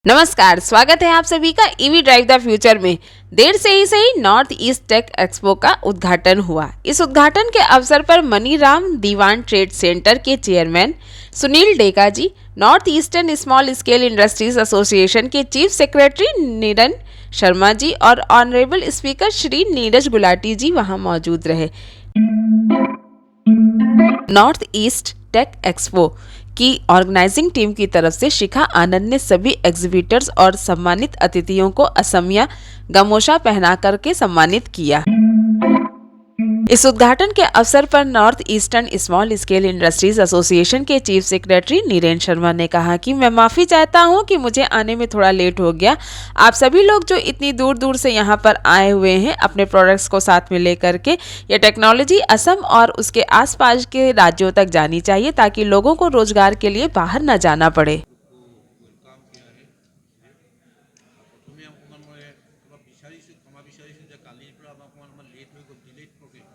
नमस्कार, स्वागत है आप सभी का ईवी ड्राइव द फ्यूचर में। देर से ही सही नॉर्थ ईस्ट टेक एक्सपो का उद्घाटन हुआ। इस उद्घाटन के अवसर पर मनीराम दीवान ट्रेड सेंटर के chairman Sunil Deka ji, north eastern small scale industries association के चीफ सेक्रेटरी नीरन शर्मा जी और ऑनरेबल स्पीकर श्री नीरज गुलाटी जी वहां मौजूद रहे। नॉर्थ ईस्ट टेक एक्सपो की ऑर्गेनाइजिंग टीम की तरफ से शिखा आनंद ने सभी एग्जीबिटर्स और सम्मानित अतिथियों को असमिया गमोशा पहना करके सम्मानित किया। इस उद्घाटन के अवसर पर north eastern small scale industries association के चीफ सेक्रेटरी नीरेन शर्मा ने कहा कि मैं माफ़ी चाहता हूं कि मुझे आने में थोड़ा लेट हो गया। आप सभी लोग जो इतनी दूर दूर से यहां पर आए हुए हैं अपने प्रोडक्ट्स को साथ में लेकर के, ये टेक्नोलॉजी असम और उसके आसपास के राज्यों तक जानी चाहिए ताकि लोगों को रोजगार के लिए बाहर न जाना पड़े। প্ৰথমে অকণমান মই অলপ বিচাৰিছোঁ, ক্ষমা বিচাৰিছোঁ যে কালিৰ পৰা আমাৰ অকণমান লেট হৈ গ'ল, ডিলেট প্ৰগ্ৰেম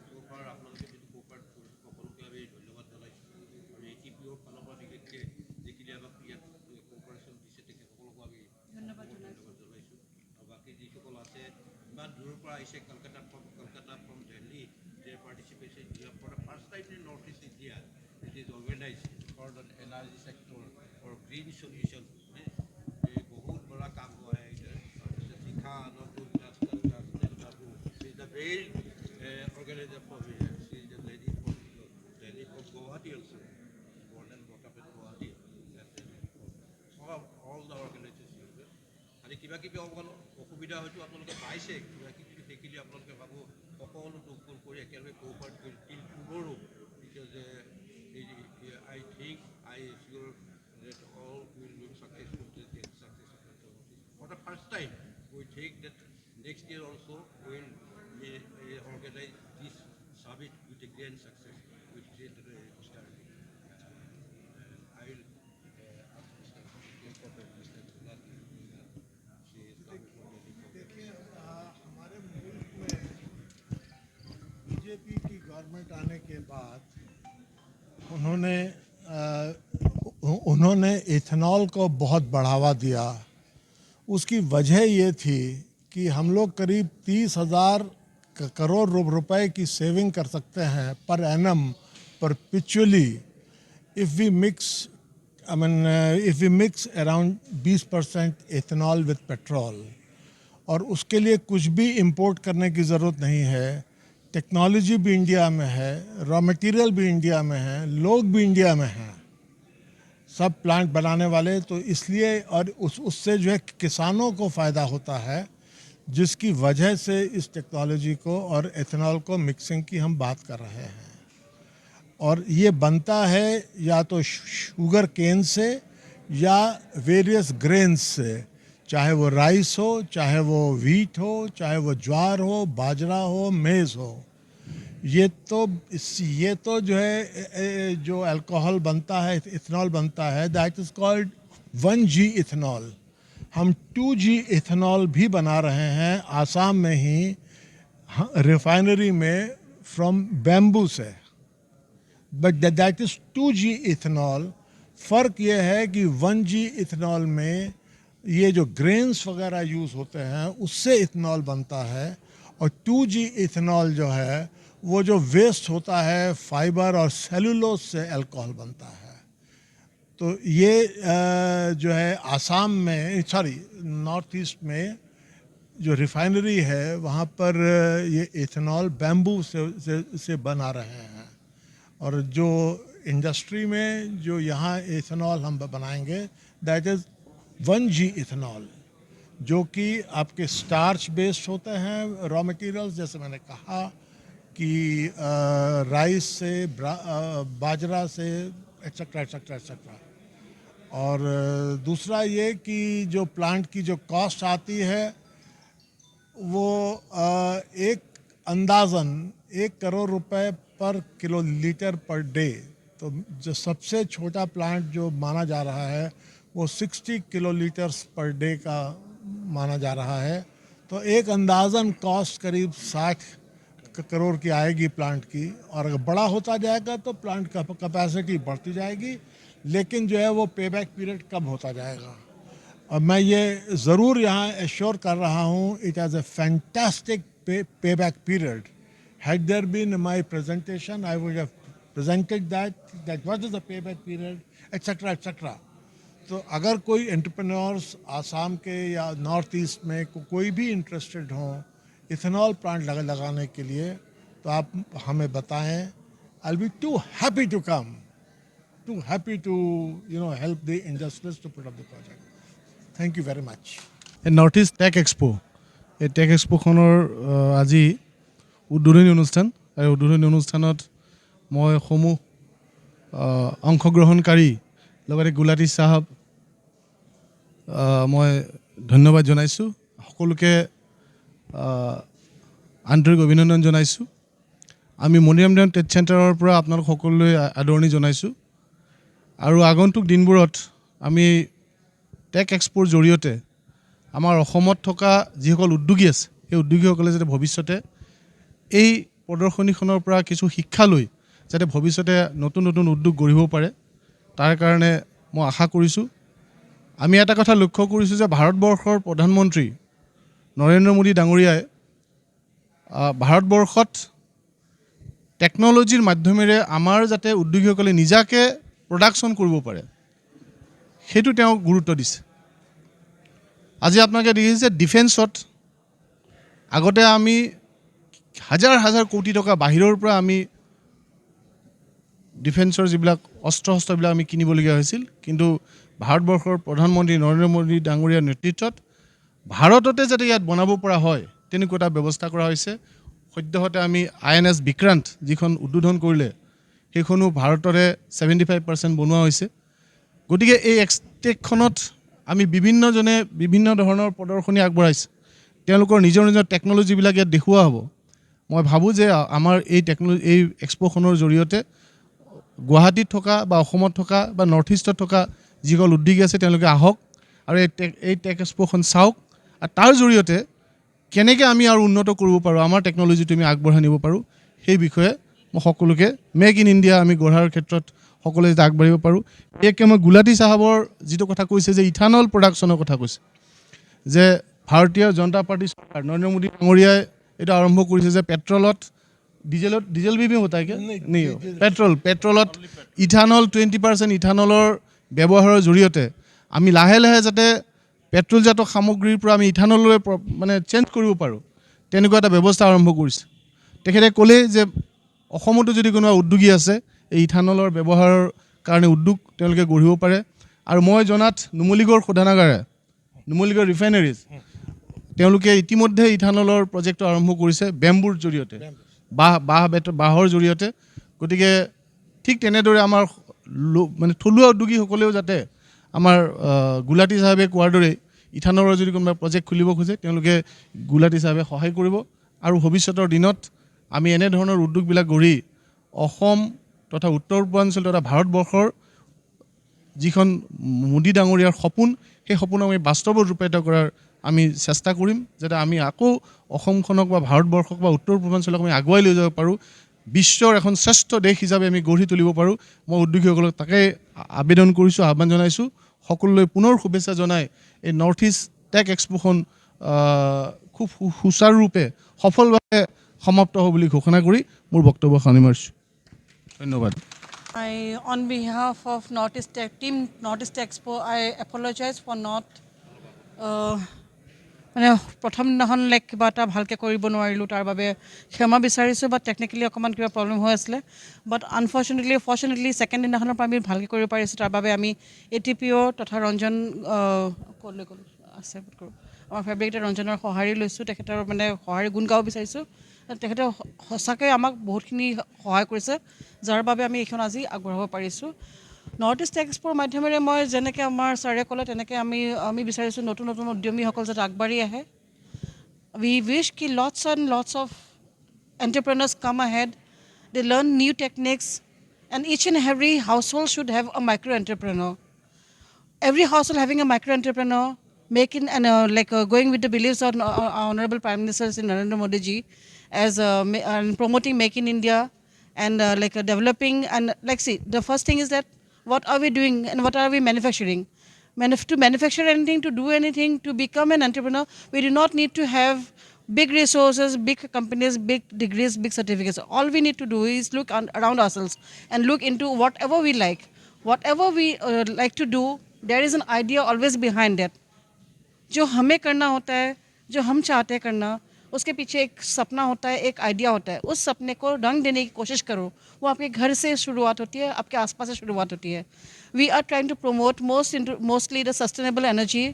চৌফাৰ আপোনালোকে যিটো কোপাৰেট কৰিছে সকলোকে আমি ধন্যবাদ জনাইছোঁ আৰু এ টি পিঅ'ৰ ফালৰ পৰা বিশেষকৈ যিখিনি আমাক ইয়াত কোপাৰেশ্যন দিছে তেখেতসকলকো আমি ধন্যবাদ জনাইছোঁ আৰু বাকী যিসকল আছে ইমান দূৰৰ পৰা আহিছে Kolkata from Delhi they participation for the first time in North East India it is organise for the energy sector और ग्रीन सोल्यूशन बहुत बड़ा काम हुआ है इधर। शिखा आनंद is the very organizer for me. She is a lady from Guwahati also, born and brought up in Guwahati. All the organizers here. आणि কিবা কিবি অসুবিধা হয়তো আপোনালোকে পাইছে, কিবা কিবি দেখিলে আপোনালোকে ভাবোঁ সকলো দুখ কৰি একেলগে কোপাৰেট কৰি till টুমৰো because I think I assure that all will be successful to get successful. For the first time, we think that next year also we will organize this summit with a grand success with great starting. I will ask Mr. Mr. Gulati, she is coming from the देखिए हमारे मुल्क में BJP की government आने के बाद उन्होंने ethanol को बहुत बढ़ावा दिया। उसकी वजह ये थी कि हम लोग करीब 30,000 करोड़ रुपए की सेविंग कर सकते हैं per annum perpetually if we mix around 20% ethanol with petrol. और उसके लिए कुछ भी इंपोर्ट करने की ज़रूरत नहीं है। टेक्नोलॉजी भी इंडिया में है, रॉ मटेरियल भी इंडिया में है, लोग भी इंडिया में हैं, सब प्लांट बनाने वाले। तो इसलिए और उससे जो है किसानों को फ़ायदा होता है, जिसकी वजह से इस टेक्नोलॉजी को और एथेनॉल को मिक्सिंग की हम बात कर रहे हैं। और ये बनता है या तो शुगर केन से या वेरियस ग्रेन्स से, चाहे वो राइस हो, चाहे वो वीट हो, चाहे वो ज्वार हो, बाजरा हो, मेज़ हो। ये तो जो है जो अल्कोहल बनता है, इथेनॉल बनता है, that is called 1G ethanol. हम 2G इथेनॉल भी बना रहे हैं आसाम में ही रिफाइनरी में फ्रॉम बैम्बू से, but that is 2G ethanol. फ़र्क ये है कि 1G इथेनॉल में ये जो ग्रेन्स वगैरह यूज़ होते हैं उससे इथेनॉल बनता है, और 2G इथेनॉल जो है वो जो वेस्ट होता है फाइबर और सेलुलोज से अल्कोहल बनता है। तो ये जो है आसाम में, नॉर्थ ईस्ट में जो रिफाइनरी है वहाँ पर ये इथेनॉल बैम्बू से बना रहे हैं। और जो इंडस्ट्री में जो यहाँ इथेनॉल हम बनाएंगे दैट इज़ 1G इथेनॉल, जो कि आपके स्टार्च बेस्ड होते हैं रॉ मटेरियल्स, जैसे मैंने कहा कि राइस से, बाजरा से, एक्सेट्रा एक्सेट्रा एक्सेट्रा। और दूसरा ये कि जो प्लांट की जो कॉस्ट आती है वो एक अंदाज़न 1 करोड़ रुपए पर किलोलीटर पर डे। तो जो सबसे छोटा प्लांट जो माना जा रहा है वो 60 किलोलीटर्स पर डे का माना जा रहा है। तो एक अंदाज़न कॉस्ट करीब 60 करोड़ की आएगी प्लांट की। और अगर बड़ा होता जाएगा तो प्लांट का कैपेसिटी बढ़ती जाएगी, लेकिन जो है वो पेबैक पीरियड कम होता जाएगा। और मैं ये ज़रूर यहाँ एश्योर कर रहा हूँ इट हैज़ अ फैंटास्टिक पे back period. Had there been my presentation, I would have presented that what is the payback period, etc. etc. तो अगर कोई एंटरप्रेन्योर्स आसाम के या नॉर्थ ईस्ट में कोई भी इंटरेस्टेड हों इथेनॉल प्लांट लगाने के लिए तो आप हमें बताएं. I will be too happy to come, too happy to help the industries to put up the project. Thank you very much. North East tech expo, এই টেক এক্সপোখনৰ আজি উদ্বোধনী অনুষ্ঠান আৰু উদ্বোধনী অনুষ্ঠানত মই সমূহ অংশগ্ৰহণকাৰী লগতে গুলাটী চাহাব মই ধন্যবাদ জনাইছোঁ. সকলোকে আন্তৰিক অভিনন্দন জনাইছোঁ. আমি মণিৰাম দেৱান ট্ৰেড চেণ্টাৰৰ পৰা আপোনালোক সকলোলৈ আদৰণি জনাইছোঁ. আৰু আগন্তুক দিনবোৰত আমি টেক এক্সপোৰ জৰিয়তে আমাৰ অসমত থকা যিসকল উদ্যোগী আছে সেই উদ্যোগীসকলে যাতে ভৱিষ্যতে এই প্ৰদৰ্শনীখনৰ পৰা কিছু শিক্ষা লৈ যাতে ভৱিষ্যতে নতুন নতুন উদ্যোগ গঢ়িব পাৰে তাৰ কাৰণে মই আশা কৰিছোঁ. আমি এটা কথা লক্ষ্য কৰিছোঁ যে ভাৰতবৰ্ষৰ প্ৰধানমন্ত্ৰী নৰেন্দ্ৰ মোদী ডাঙৰীয়াই ভাৰতবৰ্ষত টেকন'লজিৰ মাধ্যমেৰে আমাৰ যাতে উদ্যোগীসকলে নিজাকে প্ৰডাকশ্যন কৰিব পাৰে সেইটো তেওঁ গুৰুত্ব দিছে. আজি আপোনালোকে দেখিছে ডিফেন্সত আগতে আমি হাজাৰ হাজাৰ কোটি টকা বাহিৰৰ পৰা আমি ডিফেন্সৰ যিবিলাক অস্ত্ৰ শস্ত্ৰবিলাক আমি কিনিবলগীয়া হৈছিল. কিন্তু ভাৰতবৰ্ষৰ প্ৰধানমন্ত্ৰী নৰেন্দ্ৰ মোদী ডাঙৰীয়াৰ নেতৃত্বত ভাৰততে যাতে ইয়াত বনাব পৰা হয় তেনেকুৱা এটা ব্যৱস্থা কৰা হৈছে. সদ্যহতে আমি INS বিক্ৰান্ত যিখন উদ্বোধন কৰিলে সেইখনো ভাৰতৰে 75% বনোৱা হৈছে. গতিকে এই এক্সটেকখনত আমি বিভিন্নজনে বিভিন্ন ধৰণৰ প্ৰদৰ্শনী আগবঢ়াইছে. তেওঁলোকৰ নিজৰ নিজৰ টেকন'লজিবিলাক ইয়াত দেখুওৱা হ'ব. মই ভাবোঁ যে আমাৰ এই এক্সপ'খনৰ জৰিয়তে গুৱাহাটীত থকা বা অসমত থকা বা নৰ্থ ইষ্টত থকা যিসকল উদ্যোগী আছে তেওঁলোকে আহক আৰু এই টেক এক্সপ'খন চাওক আৰু তাৰ জৰিয়তে কেনেকৈ আমি আৰু উন্নত কৰিব পাৰোঁ, আমাৰ টেকন'লজিটো আমি আগবঢ়াই নিব পাৰোঁ সেই বিষয়ে মই সকলোকে মেক ইন ইণ্ডিয়া আমি গঢ়াৰ ক্ষেত্ৰত সকলোৱে যাতে আগবাঢ়িব পাৰোঁ. একে মই গুলাটী চাহাবৰ যিটো কথা কৈছে যে ইথানল প্ৰডাকশ্যনৰ কথা কৈছে যে ভাৰতীয় জনতা পাৰ্টি চৰকাৰ নৰেন্দ্ৰ মোদী ডাঙৰীয়াই এইটো আৰম্ভ কৰিছে যে পেট্ৰলত ডিজেল বি হোতা পেট্ৰলত ইথানল 20% ইথানলৰ ব্যৱহাৰৰ জৰিয়তে আমি লাহে লাহে যাতে পেট্ৰলজাত সামগ্ৰীৰ পৰা আমি ইথানললৈ মানে চেঞ্জ কৰিব পাৰোঁ তেনেকুৱা এটা ব্যৱস্থা আৰম্ভ কৰিছে. তেখেতে ক'লে যে অসমতো যদি কোনোবা উদ্যোগী আছে এই ইথানলৰ ব্যৱহাৰৰ কাৰণে উদ্যোগ তেওঁলোকে গঢ়িব পাৰে. আৰু মই জনাত নুমলীগড় শোধনাগাৰে নুমলীগড় ৰিফাইনেৰিজ তেওঁলোকে ইতিমধ্যে ইথানলৰ প্ৰজেক্টটো আৰম্ভ কৰিছে বেম্বুৰ জৰিয়তে, বাঁহৰ জৰিয়তে. গতিকে ঠিক তেনেদৰে আমাৰ মানে থলুৱা উদ্যোগীসকলেও যাতে আমাৰ গুলাটী চাহাবে কোৱাৰ দৰে ইথানলৰ যদি কোনোবা প্ৰজেক্ট খুলিব খোজে তেওঁলোকে গুলাটী চাহাবে সহায় কৰিব. আৰু ভৱিষ্যতৰ দিনত আমি এনেধৰণৰ উদ্যোগবিলাক গঢ়ি অসম তথা উত্তৰ পূৰ্বাঞ্চল তথা ভাৰতবৰ্ষৰ যিখন মোদী ডাঙৰীয়াৰ সপোন সেই সপোনক আমি বাস্তৱত ৰূপায়িত কৰাৰ আমি চেষ্টা কৰিম যাতে আমি আকৌ অসমখনক বা ভাৰতবৰ্ষক বা উত্তৰ পূৰ্বাঞ্চলক আমি আগুৱাই লৈ যাব পাৰোঁ, বিশ্বৰ এখন শ্ৰেষ্ঠ দেশ হিচাপে আমি গঢ়ি তুলিব পাৰোঁ. মই উদ্যোগীসকলক তাকে আবেদন কৰিছোঁ, আহ্বান জনাইছোঁ. সকলোলৈ পুনৰ শুভেচ্ছা জনাই এই নৰ্থ ইষ্ট টেক এক্সপ'খন খুব সুচাৰুৰূপে সফলভাৱে সমাপ্ত হ'ব বুলি ঘোষণা কৰি মোৰ বক্তব্য সামৰি মাৰিছোঁ. ধন্যবাদ. On behalf of Team North East Expo, I apologize for not মানে প্ৰথম দিনাখন কিবা এটা ভালকৈ কৰিব নোৱাৰিলোঁ, তাৰ বাবে ক্ষমা বিচাৰিছোঁ. বাট টেকনিকেলি অকণমান কিবা প্ৰব্লেম হৈ আছিলে. বাট ফৰ্চুনেটলি ছেকেণ্ড দিনাখনৰ পৰা আমি ভালকৈ কৰিব পাৰিছোঁ. তাৰ বাবে আমি ATPO তথা ৰঞ্জন ক'লৈ গ'লোঁ আছে আমাৰ ফেব্ৰিকেটাৰ ৰঞ্জনৰ সঁহাৰি লৈছোঁ. তেখেতৰ মানে সঁহাৰি গুণ গাব বিচাৰিছোঁ. তেখেতে সঁচাকৈ আমাক বহুতখিনি সহায় কৰিছে যাৰ বাবে আমি এইখন আজি আগবঢ়াব পাৰিছোঁ. নৰ্থ ইষ্ট এক্সপ'ৰ মাধ্যমেৰে মই যেনেকৈ আমাৰ ছাৰে ক'লে তেনেকৈ আমি বিচাৰিছোঁ নতুন নতুন উদ্যমীসকল যাতে আগবাঢ়ি আহে. উই উইচ কি lots and lots of entrepreneurs come ahead, they learn new techniques, and each and every household should have a micro entrepreneur. Every household having a micro entrepreneur, making and going with the beliefs of our Honorable Prime Minister Narendra Modi ji as and promoting Make in India and developing and see, the first thing is that what are we doing and what are we manufacturing? to manufacture anything, to do anything, to become an entrepreneur, we do not need to have big resources, big companies, big degrees, big certificates. All we need to do is look around ourselves and look into whatever we like. Whatever we like to do, there is an idea always behind it. जो हमें करना होता है, जो हम चाहते हैं करना, उसके पीछे एक सपना होता है, एक आइडिया होता है. उस सपने को रंग देने की कोशिश करो. वो आपके घर से शुरुआत होती है, आपके आसपास से शुरुआत होती है. We are trying to promote mostly the sustainable energy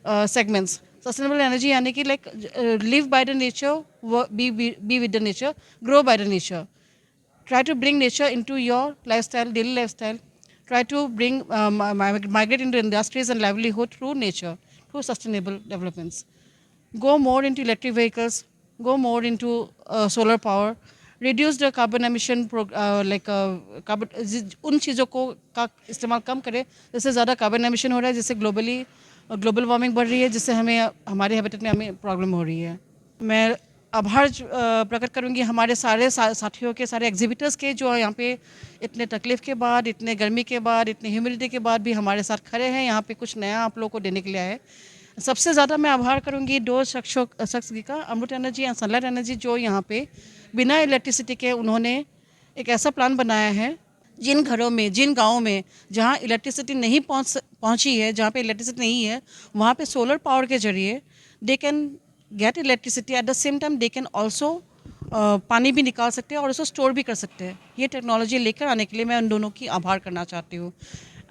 segments. Sustainable energy यानी कि like live by the nature, be with the nature, grow by the nature. Try to bring nature into your lifestyle, daily lifestyle. Try to bring migrate into industries and livelihood through nature, through sustainable developments. Go more into electric vehicles. Go more into solar power. Reduce the carbon emission, उन चीज़ों को का इस्तेमाल कम करें जिससे ज़्यादा carbon emission हो रहा है, जिससे ग्लोबल वार्मिंग बढ़ रही है, जिससे हमें हमारे हैबिटेट में हमें प्रॉब्लम हो रही है. मैं आभार प्रकट करूंगी हमारे सारे साथियों के, सारे एग्जिबिटर्स के, जो यहाँ पे इतने तकलीफ के बाद, इतने गर्मी के बाद, इतने ह्यूमिडिटी के बाद भी हमारे साथ खड़े हैं, यहाँ पे कुछ नया आप लोगों को देने के लिए आए. सबसे ज़्यादा मैं आभार करूंगी दो शख्स का, अमृत एनर्जी एंड सनलाइट एनर्जी, जो यहाँ पे बिना इलेक्ट्रिसिटी के उन्होंने एक ऐसा प्लान बनाया है. जिन घरों में, जिन गाँवों में जहाँ इलेक्ट्रिसिटी नहीं पहुँची है, जहाँ पे इलेक्ट्रिसिटी नहीं है, वहाँ पे सोलर पावर के जरिए they can get electricity. At the same time they can also पानी भी निकाल सकते हैं और उसको स्टोर भी कर सकते हैं. ये टेक्नोलॉजी लेकर आने के लिए मैं उन दोनों की आभार करना चाहती हूँ.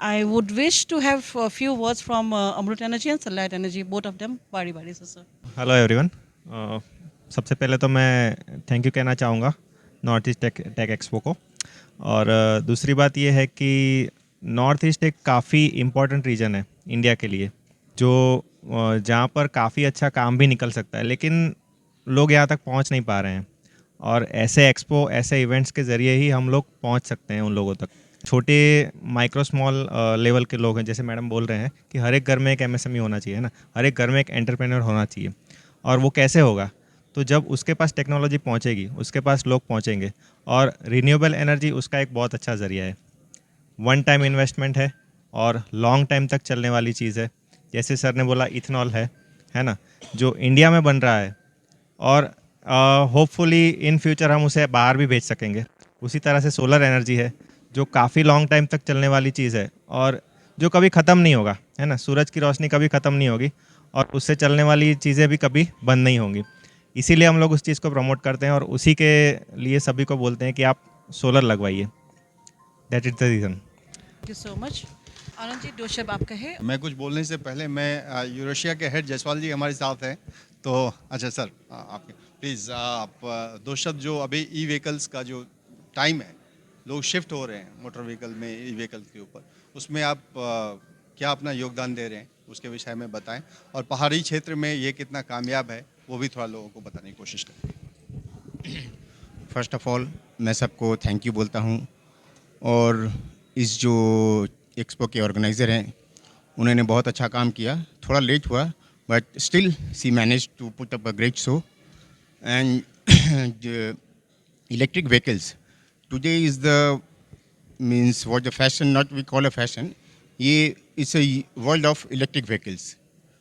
I would wish to have few words from Amrit energy and sunlight energy, both of them बारी से. Sir, hello everyone. सबसे पहले तो मैं थैंक यू कहना चाहूँगा नॉर्थ ईस्ट टेक एक्सपो को. और दूसरी बात ये है कि नॉर्थ ईस्ट एक काफ़ी इम्पॉर्टेंट रीजन है इंडिया के लिए, जो जहाँ पर काफ़ी अच्छा काम भी निकल सकता है, लेकिन लोग यहाँ तक पहुँच नहीं पा रहे हैं. और ऐसे एक्सपो, ऐसे इवेंट्स के ज़रिए ही हम लोग पहुँच सकते हैं उन लोगों तक. छोटे माइक्रो स्मॉल लेवल के लोग हैं, जैसे मैडम बोल रहे हैं कि हर एक घर में एक एमएसएमई होना चाहिए ना, हर एक घर में एक एंटरप्रेन्योर होना चाहिए. और वो कैसे होगा? तो जब उसके पास टेक्नोलॉजी पहुँचेगी, उसके पास लोग पहुँचेंगे. और रिन्यूएबल एनर्जी उसका एक बहुत अच्छा ज़रिया है. वन टाइम इन्वेस्टमेंट है और लॉन्ग टाइम तक चलने वाली चीज़ है. जैसे सर ने बोला इथेनॉल है ना, जो इंडिया में बन रहा है, और होपफुली इन फ्यूचर हम उसे बाहर भी भेज सकेंगे. उसी तरह से सोलर एनर्जी है, जो काफ़ी लॉन्ग टाइम तक चलने वाली चीज़ है और जो कभी ख़त्म नहीं होगा, है ना. सूरज की रोशनी कभी ख़त्म नहीं होगी और उससे चलने वाली चीज़ें भी कभी बंद नहीं होंगी. इसीलिए हम लोग उस चीज़ को प्रमोट करते हैं और उसी के लिए सभी को बोलते हैं कि आप सोलर लगवाइए. That is the reason. Thank you so much. Anand ji, दो शब्द आप कहे. मैं कुछ बोलने से पहले मैं यूरोशिया के हेड जयसवाल जी हमारे साथ हैं, तो अच्छा सर आप प्लीज़ आप दो शब्द, जो अभी ई व्हीकल्स का जो टाइम है, लोग शिफ्ट हो रहे हैं मोटर व्हीकल में ई व्हीकल के ऊपर, उसमें आप क्या अपना योगदान दे रहे हैं उसके विषय में बताएं. और पहाड़ी क्षेत्र में ये कितना कामयाब है वो भी थोड़ा लोगों को बताने की कोशिश करें. फर्स्ट ऑफ ऑल मैं सबको थैंक यू बोलता हूँ. और इस जो एक्सपो के ऑर्गेनाइज़र हैं, उन्होंने बहुत अच्छा काम किया. थोड़ा लेट हुआ, but still she manage to put up a great show. And electric vehicles today is the means what the fashion, not we call a fashion. ये it's a world of electric vehicles.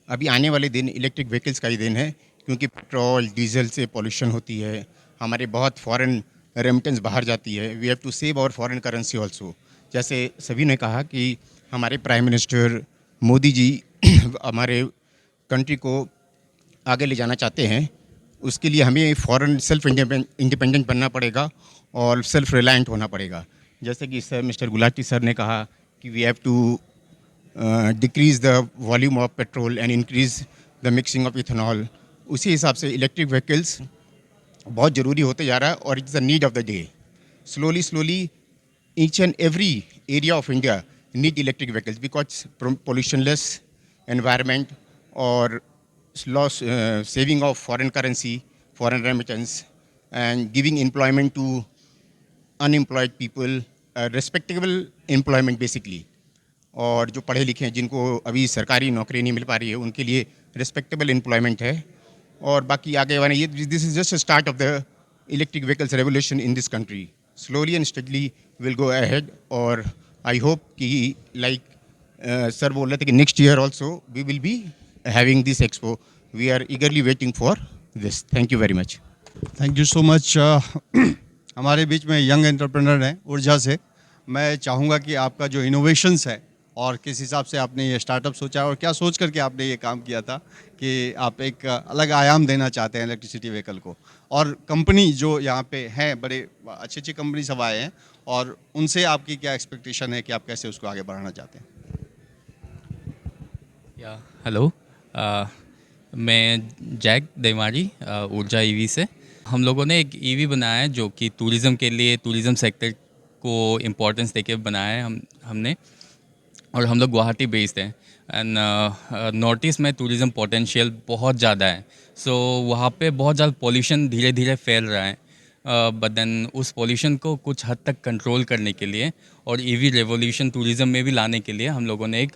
अभी आने वाले दिन electric vehicles का ही दिन है, क्योंकि petrol diesel से पॉल्यूशन होती है, हमारे बहुत फॉरेन रेमिटेंस बाहर जाती है. We have to save our foreign currency also. जैसे सभी ने कहा कि हमारे प्राइम मिनिस्टर मोदी जी हमारे कंट्री को आगे ले जाना चाहते हैं. उसके लिए हमें फॉरेन सेल्फ इंडिपेंडेंट बनना पड़ेगा और सेल्फ रिलायंट होना पड़ेगा. जैसे कि सर मिस्टर गुलाटी सर ने कहा कि we have to decrease the volume of petrol and increase the mixing of ethanol. उसी हिसाब से इलेक्ट्रिक व्हीकल्स बहुत ज़रूरी होते जा रहा है और it's the need of the day. Slowly each and every area of India need electric vehicles because pollution-less environment or loss, saving of foreign currency, foreign remittance, and giving employment to unemployed people, respectable employment basically. और जो पढ़े लिखे हैं, जिनको अभी सरकारी नौकरी नहीं मिल पा रही है, उनके लिए respectable employment है. और बाकी आगे वाले ये this is just a start of the electric vehicles revolution in this country. Slowly and steadily will go ahead. और I hope कि like सर बोल रहे थे कि next year also we will be having this expo. We are eagerly waiting for this. Thank you very much. Thank you so much. हमारे बीच में young entrepreneur हैं ऊर्जा से. मैं चाहूँगा कि आपका जो इनोवेशंस है और किस हिसाब से आपने ये स्टार्टअप सोचा और क्या सोच करके आपने ये काम किया था कि आप एक अलग आयाम देना चाहते हैं इलेक्ट्रिसिटी व्हीकल को, और कंपनी जो यहाँ पे हैं बड़े अच्छी अच्छी कंपनी सब आए हैं, और उनसे आपकी क्या एक्सपेक्टेशन है कि आप कैसे उसको आगे बढ़ाना चाहते हैं? या हेलो, मैं जैक देवारी ऊर्जा ईवी से. हम लोगों ने एक ईवी बनाया है जो कि टूरिज़्म के लिए, टूरिज़्म सेक्टर को इम्पोर्टेंस देके बनाया है हमने, और हम लोग गुवाहाटी बेस्ड हैं. एंड नॉर्थ ईस्ट में टूरिज़्म पोटेंशियल बहुत ज़्यादा है. सो वहाँ पे बहुत ज़्यादा पॉल्यूशन धीरे धीरे फैल रहा है. बट देन उस पॉल्यूशन को कुछ हद तक कंट्रोल करने के लिए और ईवी रेवोल्यूशन टूरिज़्म में भी लाने के लिए हम लोगों ने एक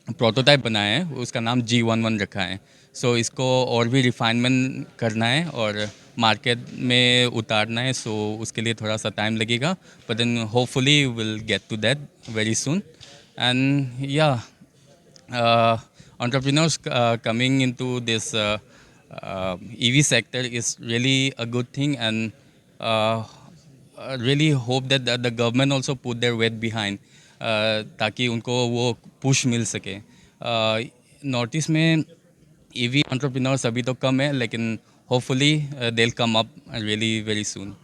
प्रोटोटाइप बनाया है. उसका नाम G11 रखा है. सो इसको और भी रिफाइनमेंट करना है और मार्केट में उतारना है. सो उसके लिए थोड़ा सा टाइम लगेगा, but then hopefully will get to that very soon. And yeah, entrepreneurs coming into this EV sector is really a good thing, and really hope that the government also put their weight behind ताकि उनको वो push मिल सके. North east में EV entrepreneurs अभी तो कम है, लेकिन hopefully they'll come up really very soon.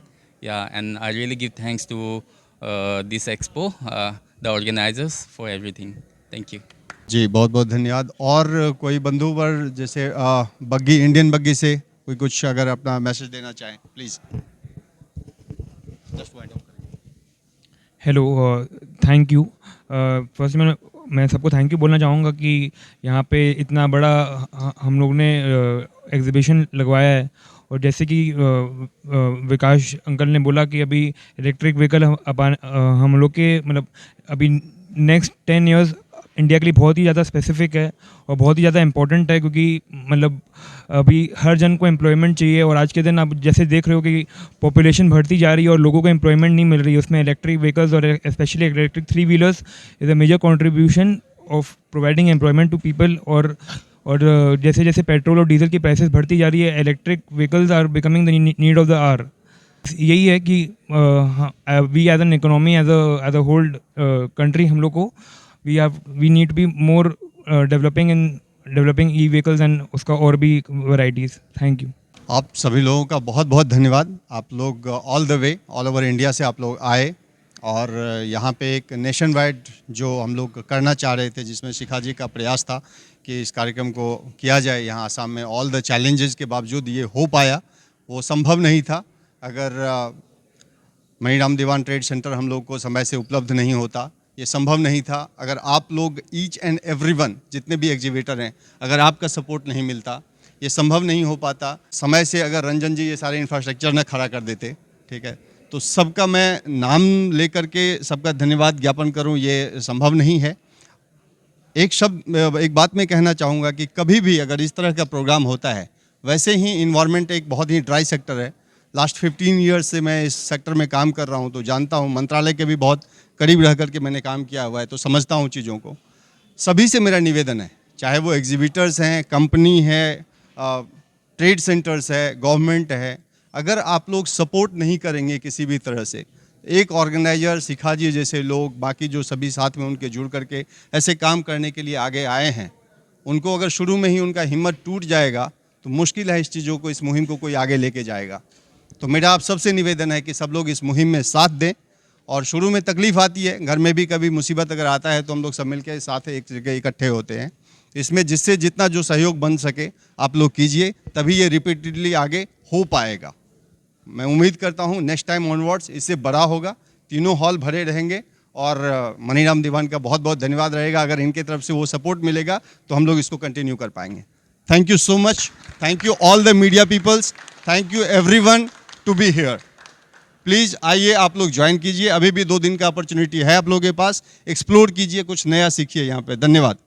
Yeah, and I really give thanks to this expo, the organizers for everything. Thank you. जी बहुत बहुत धन्यवाद. और कोई बंधु वर्ग जैसे बग्गी, इंडियन बग्गी से कोई कुछ अगर अपना मैसेज देना चाहें, please. Hello, thank you. First मैं सबको थैंक यू बोलना चाहूँगा कि यहाँ पे इतना बड़ा हम लोग ने एग्जीबिशन लगवाया है. और जैसे कि विकास अंकल ने बोला कि अभी इलेक्ट्रिक व्हीकल हम लोग के मतलब अभी नेक्स्ट 10 इयर्स इंडिया के लिए बहुत ही ज़्यादा स्पेसिफिक है और बहुत ही ज़्यादा इम्पोर्टेंट है, क्योंकि मतलब अभी हर जन को एम्प्लॉयमेंट चाहिए. और आज के दिन आप जैसे देख रहे हो कि पॉपुलेशन बढ़ती जा रही है और लोगों को एम्प्लॉयमेंट नहीं मिल रही है. उसमें इलेक्ट्रिक व्हीकल्स और specially electric 3 wheelers is a major contribution of providing employment to people. और जैसे जैसे पेट्रोल और डीजल की प्राइसेस बढ़ती जा रही है, electric vehicles are becoming the need of the hour. यही है कि we as an economy, as a whole country, हम लोग को we need to be more developing e vehicles and उसका और भी वैराइटीज़. Thank you. आप सभी लोगों का बहुत बहुत धन्यवाद. आप लोग all the way all over India से आप लोग आए, और यहाँ पे एक नेशन वाइड जो हम लोग करना चाह रहे थे, जिसमें शिखा जी का प्रयास था कि इस कार्यक्रम को किया जाए यहाँ आसाम में. ऑल द चैलेंजेस के बावजूद ये हो पाया. वो संभव नहीं था अगर मणिराम दीवान ट्रेड सेंटर हम लोग को समय से उपलब्ध नहीं होता. ये संभव नहीं था अगर आप लोग ईच एंड एवरीवन जितने भी एग्जीबिटर हैं, अगर आपका सपोर्ट नहीं मिलता. ये संभव नहीं हो पाता. समय से अगर रंजन जी ये सारे इंफ्रास्ट्रक्चर न खड़ा कर देते, ठीक है, तो सबका मैं नाम लेकर के सबका धन्यवाद ज्ञापन करूं, ये संभव नहीं है. एक बात मैं कहना चाहूँगा कि कभी भी अगर इस तरह का प्रोग्राम होता है, वैसे ही इन्वायरमेंट एक बहुत ही ड्राई सेक्टर है. लास्ट 15 ईयर्स से मैं इस सेक्टर में काम कर रहा हूँ, तो जानता हूँ. मंत्रालय के भी बहुत करीब रह करके मैंने काम किया हुआ है, तो समझता हूँ चीज़ों को. सभी से मेरा निवेदन है, चाहे वो एग्जीबिटर्स हैं, कंपनी है, ट्रेड सेंटर्स है, गवर्नमेंट है, अगर आप लोग सपोर्ट नहीं करेंगे किसी भी तरह से, एक ऑर्गेनाइजर शिखा जी जैसे लोग, बाकी जो सभी साथ में उनके जुड़ करके ऐसे काम करने के लिए आगे आए हैं, उनको अगर शुरू में ही उनका हिम्मत टूट जाएगा तो मुश्किल है इस चीज़ों को, इस मुहिम को कोई आगे लेके जाएगा. तो मेरा आप सबसे निवेदन है कि सब लोग इस मुहिम में साथ दें. और शुरू में तकलीफ़ आती है, घर में भी कभी मुसीबत अगर आता है तो हम लोग सब मिलकर साथ एक जगह इकट्ठे होते हैं. इसमें जिससे जितना जो सहयोग बन सके आप लोग कीजिए, तभी ये रिपीटेडली आगे हो पाएगा. मैं उम्मीद करता हूँ नेक्स्ट टाइम ऑनवर्ड्स इससे बड़ा होगा. तीनों हॉल भरे रहेंगे, और मणिराम दीवान का बहुत बहुत धन्यवाद रहेगा. अगर इनके तरफ से वो सपोर्ट मिलेगा तो हम लोग इसको कंटिन्यू कर पाएंगे. Thank you so much. Thank you all the media peoples. Thank you everyone to be here. Please आइए, आप लोग ज्वाइन कीजिए. अभी भी 2 दिन का अपॉर्चुनिटी है आप लोगों के पास. एक्सप्लोर कीजिए, कुछ नया सीखिए यहाँ पे. धन्यवाद.